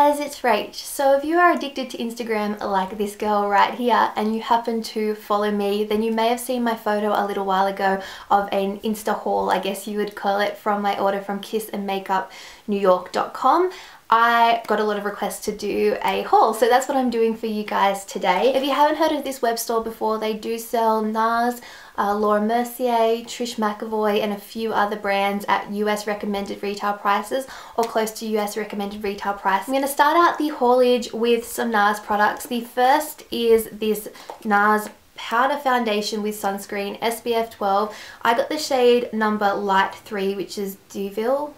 guys, it's Rach. So if you are addicted to Instagram like this girl right here and you happen to follow me, then you may have seen my photo a little while ago of an Insta haul, I guess you would call it, from my order from kissandmakeupnewyork.com. I got a lot of requests to do a haul, so that's what I'm doing for you guys today. If you haven't heard of this web store before, they do sell NARS, Laura Mercier, Trish McAvoy and a few other brands at US recommended retail prices or close to US recommended retail price. I'm going to start out the haulage with some NARS products. The first is this NARS powder foundation with sunscreen, SPF 12. I got the shade number light 3, which is Deauville.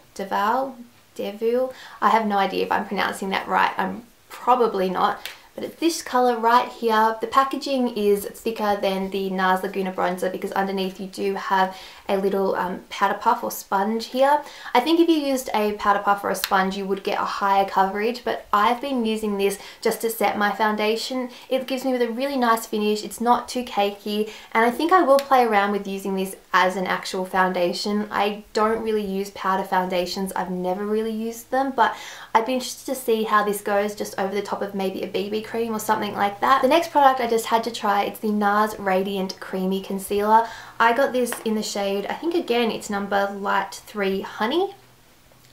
I have no idea if I'm pronouncing that right. I'm probably not. But it's this colour right here. The packaging is thicker than the NARS Laguna bronzer because underneath you do have a little powder puff or sponge here. I think if you used a powder puff or a sponge you would get a higher coverage, but I've been using this just to set my foundation. It gives me with a really nice finish, it's not too cakey, and I think I will play around with using this as an actual foundation. I don't really use powder foundations, I've never really used them, but I'd be interested to see how this goes just over the top of maybe a BB cream or something like that. The next product I just had to try, it's the NARS Radiant Creamy Concealer. I got this in the shade, I think again it's number light 3 Honey.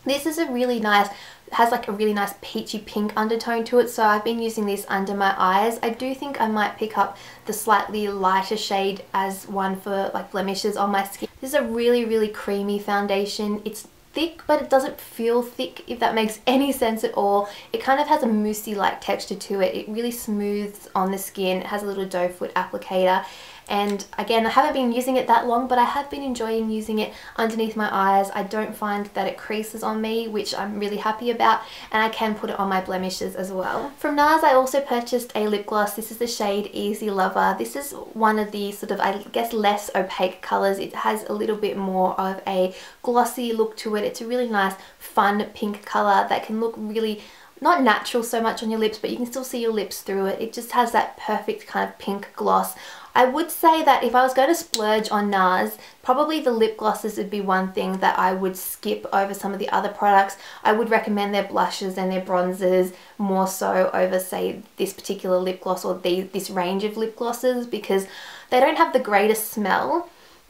This is a really nice, has like a really nice peachy pink undertone to it, so I've been using this under my eyes. I do think I might pick up the slightly lighter shade as one for like blemishes on my skin. This is a really creamy foundation. It's thick, but it doesn't feel thick, if that makes any sense at all. It kind of has a moussey like texture to it. It really smooths on the skin. It has a little doe foot applicator, and again I haven't been using it that long, but I have been enjoying using it underneath my eyes. I don't find that it creases on me, which I'm really happy about, and I can put it on my blemishes as well. From NARS I also purchased a lip gloss. This is the shade Easy Lover. This is one of the sort of, I guess, less opaque colours. It has a little bit more of a glossy look to it. It's a really nice fun pink colour that can look really not natural so much on your lips, but you can still see your lips through it. It just has that perfect kind of pink gloss. I would say that if I was going to splurge on NARS, probably the lip glosses would be one thing that I would skip over some of the other products. I would recommend their blushes and their bronzers more so over, say, this particular lip gloss or this range of lip glosses, because they don't have the greatest smell.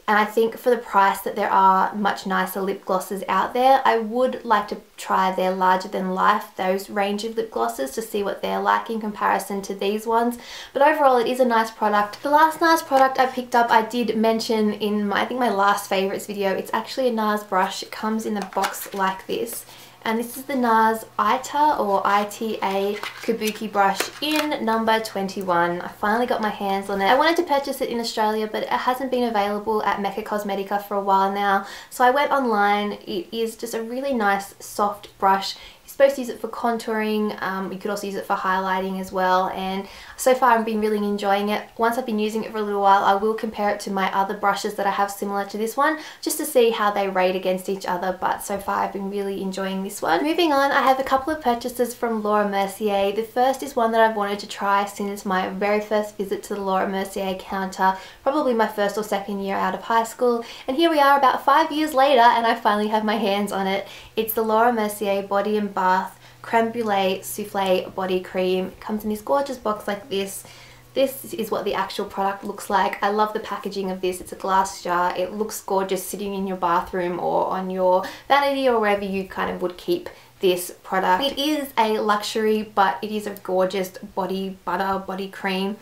And I think for the price that there are much nicer lip glosses out there, I would like to try their Larger Than Life, those range of lip glosses, to see what they're like in comparison to these ones. But overall it is a nice product. The last NARS product I picked up I did mention in my, I think my last favourites video. It's actually a NARS brush. It comes in a box like this. And this is the NARS ITA or ITA Kabuki brush in number 21. I finally got my hands on it. I wanted to purchase it in Australia, but it hasn't been available at Mecca Cosmetica for a while now. So I went online. It is just a really nice soft brush. You're supposed to use it for contouring. You could also use it for highlighting as well, and so far I've been really enjoying it. Once I've been using it for a little while, I will compare it to my other brushes that I have similar to this one, just to see how they rate against each other, but so far I've been really enjoying this one. Moving on, I have a couple of purchases from Laura Mercier. The first is one that I've wanted to try since my very first visit to the Laura Mercier counter, probably my first or second year out of high school, and here we are about 5 years later and I finally have my hands on it. It's the Laura Mercier Body and Bath Creme Brulee Souffle Body Cream. It comes in this gorgeous box like this. This is what the actual product looks like. I love the packaging of this. It's a glass jar. It looks gorgeous sitting in your bathroom or on your vanity or wherever you kind of would keep this product. It is a luxury, but it is a gorgeous body butter, body cream.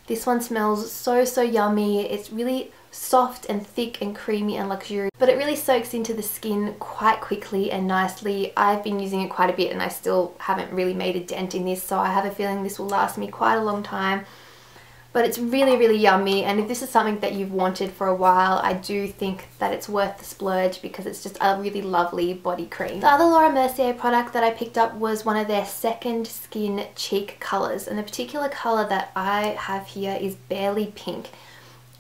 This one smells so yummy. It's really soft and thick and creamy and luxurious, but it really soaks into the skin quite quickly and nicely. I've been using it quite a bit and I still haven't really made a dent in this, so I have a feeling this will last me quite a long time. But it's really yummy, and if this is something that you've wanted for a while, I do think that it's worth the splurge because it's just a really lovely body cream. The other Laura Mercier product that I picked up was one of their second skin cheek colours, and the particular colour that I have here is Barely Pink.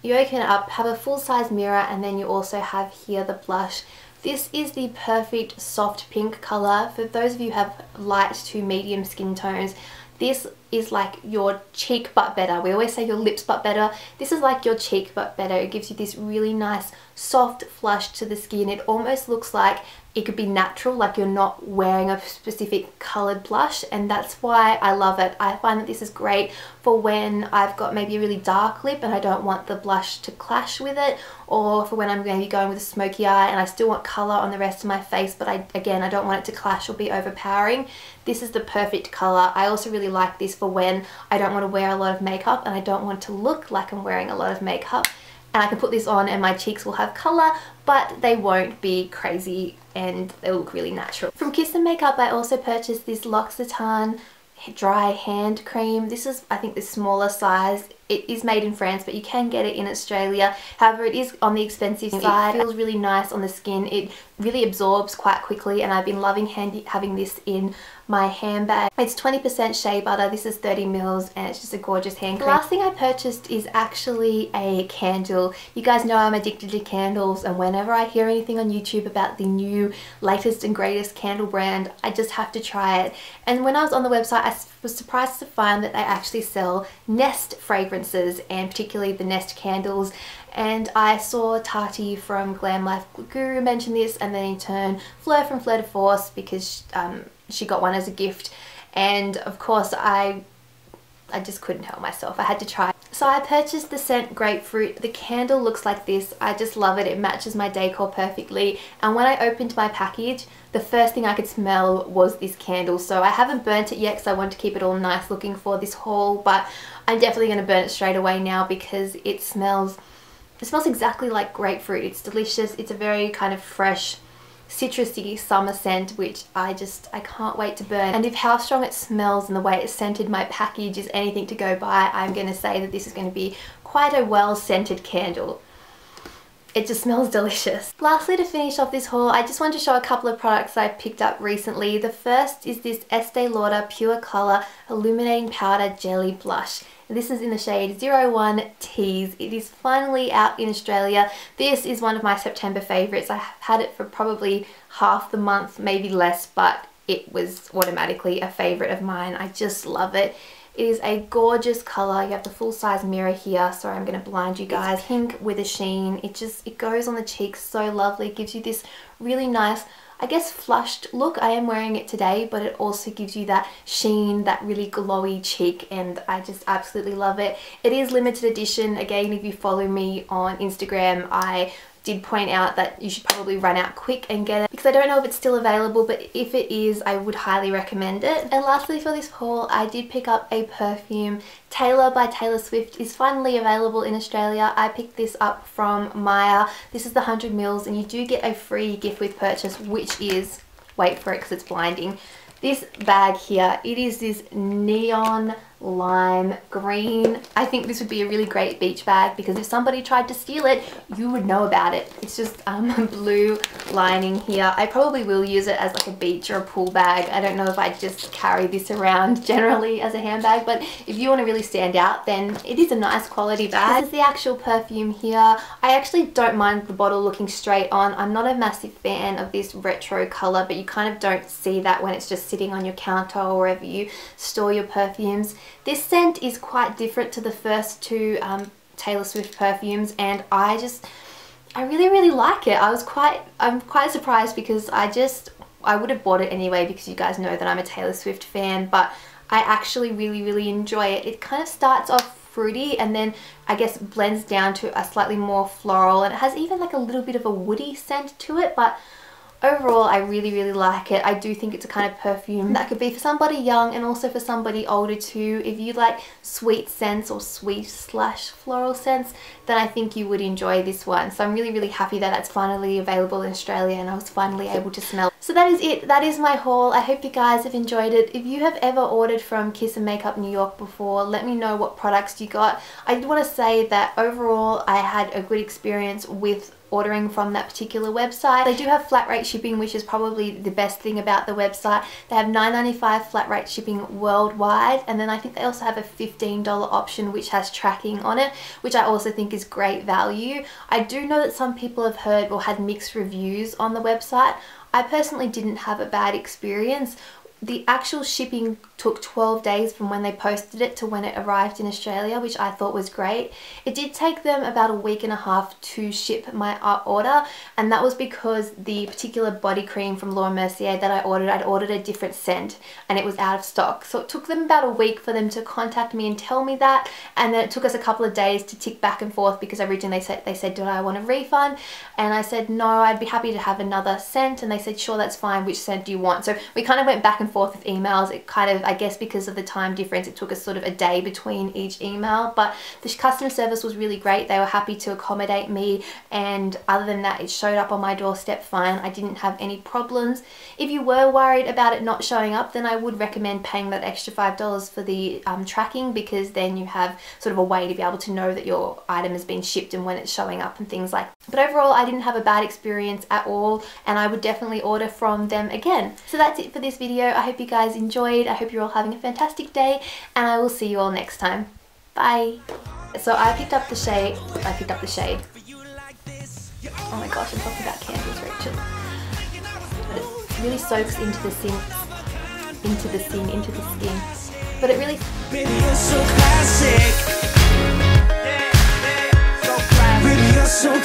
You open it up, have a full-size mirror, and then you also have here the blush. This is the perfect soft pink colour. For those of you who have light to medium skin tones, this is like your cheek but better. We always say your lips but better. This is like your cheek but better. It gives you this really nice soft flush to the skin. It almost looks like it could be natural, like you're not wearing a specific coloured blush, and that's why I love it. I find that this is great for when I've got maybe a really dark lip and I don't want the blush to clash with it, or for when I'm going to be going with a smoky eye and I still want colour on the rest of my face, but I don't want it to clash or be overpowering. This is the perfect colour. I also really like this for when I don't want to wear a lot of makeup and I don't want to look like I'm wearing a lot of makeup. And I can put this on and my cheeks will have colour, but they won't be crazy and they'll look really natural. From Kiss and Makeup, I also purchased this Loccitane dry hand cream. This is, I think, the smaller size. It is made in France, but you can get it in Australia. However, it is on the expensive side. It feels really nice on the skin. It really absorbs quite quickly, and I've been loving having this in my handbag. It's 20% shea butter. This is 30 mils, and it's just a gorgeous hand cream. The last thing I purchased is actually a candle. You guys know I'm addicted to candles, and whenever I hear anything on YouTube about the new latest and greatest candle brand, I just have to try it. And when I was on the website, I was surprised to find that they actually sell Nest fragrances, and particularly the Nest candles. And I saw Tati from Glam Life Guru mention this, and then in turn Fleur from Fleur de Force, because she got one as a gift, and of course I just couldn't help myself. I had to try. So I purchased the scent Grapefruit. The candle looks like this. I just love it. It matches my decor perfectly, and when I opened my package, the first thing I could smell was this candle. So I haven't burnt it yet because I want to keep it all nice looking for this haul, but I'm definitely going to burn it straight away now because it smells exactly like grapefruit. It's delicious. It's a very kind of fresh, citrusy summer scent, which I can't wait to burn. And if how strong it smells and the way it scented my package is anything to go by, I'm going to say that this is going to be quite a well scented candle. It just smells delicious. Lastly, to finish off this haul, I just wanted to show a couple of products I picked up recently. The first is this Estee Lauder Pure Colour Illuminating Powder Jelly Blush. This is in the shade 01 Tease. It is finally out in Australia. This is one of my September favourites. I have had it for probably half the month, maybe less, but it was automatically a favourite of mine. I just love it. It is a gorgeous colour. You have the full size mirror here. Sorry, I'm going to blind you guys. It's pink with a sheen. It goes on the cheeks so lovely. It gives you this really nice, I guess, flushed look. I am wearing it today, but it also gives you that sheen, that really glowy cheek, and I just absolutely love it. It is limited edition. Again, if you follow me on Instagram, I did point out that you should probably run out quick and get it, because I don't know if it's still available, but if it is, I would highly recommend it. And lastly for this haul, I did pick up a perfume. Taylor by Taylor Swift is finally available in Australia. I picked this up from Maya. This is the 100 mils, and you do get a free gift with purchase, which is, wait for it because it's blinding, this bag here. It is this neon lime green. I think this would be a really great beach bag, because if somebody tried to steal it, you would know about it. It's just blue lining here. I probably will use it as like a beach or a pool bag. I don't know if I just carry this around generally as a handbag, but if you want to really stand out, then it is a nice quality bag. This is the actual perfume here. I actually don't mind the bottle looking straight on. I'm not a massive fan of this retro color, but you kind of don't see that when it's just sitting on your counter or wherever you store your perfumes. This scent is quite different to the first two Taylor Swift perfumes, and I really like it. I'm quite surprised, because I would have bought it anyway, because you guys know that I'm a Taylor Swift fan, but I actually really enjoy it. It kind of starts off fruity and then I guess blends down to a slightly more floral, and it has even like a little bit of a woody scent to it, but overall, I really like it. I do think it's a kind of perfume that could be for somebody young and also for somebody older too. If you like sweet scents or sweet/floral scents, then I think you would enjoy this one. So I'm really happy that that's finally available in Australia and I was finally able to smell it. So that is it. That is my haul. I hope you guys have enjoyed it. If you have ever ordered from Kiss and Makeup New York before, let me know what products you got. I did want to say that overall I had a good experience with ordering from that particular website. They do have flat rate shipping, which is probably the best thing about the website. They have $9.95 flat rate shipping worldwide, and then I think they also have a $15 option which has tracking on it, which I also think is great value. I do know that some people have heard or had mixed reviews on the website. I personally didn't have a bad experience. the actual shipping took 12 days from when they posted it to when it arrived in Australia, which I thought was great. It did take them about a week and a half to ship my order, and that was because the particular body cream from Mercier that I'd ordered a different scent and it was out of stock. So it took them about a week for them to contact me and tell me that, and then it took us a couple of days to tick back and forth because originally they said, do I want a refund? And I said, no, I'd be happy to have another scent, and they said, sure, that's fine, which scent do you want? So we kind of went back and forth with emails. It kind of, I guess because of the time difference, it took us sort of a day between each email, but the customer service was really great. They were happy to accommodate me, and other than that, it showed up on my doorstep fine. I didn't have any problems. If you were worried about it not showing up, then I would recommend paying that extra $5 for the tracking, because then you have sort of a way to be able to know that your item has been shipped and when it's showing up and things like that. But overall, I didn't have a bad experience at all, and I would definitely order from them again. So that's it for this video. I hope you guys enjoyed. I hope you're all having a fantastic day, and I will see you all next time. Bye. So I picked up the shade. Oh my gosh, I'm talking about candles, Rachel. But it really soaks into the skin. But it really... Baby, you're so classic. Baby, you're so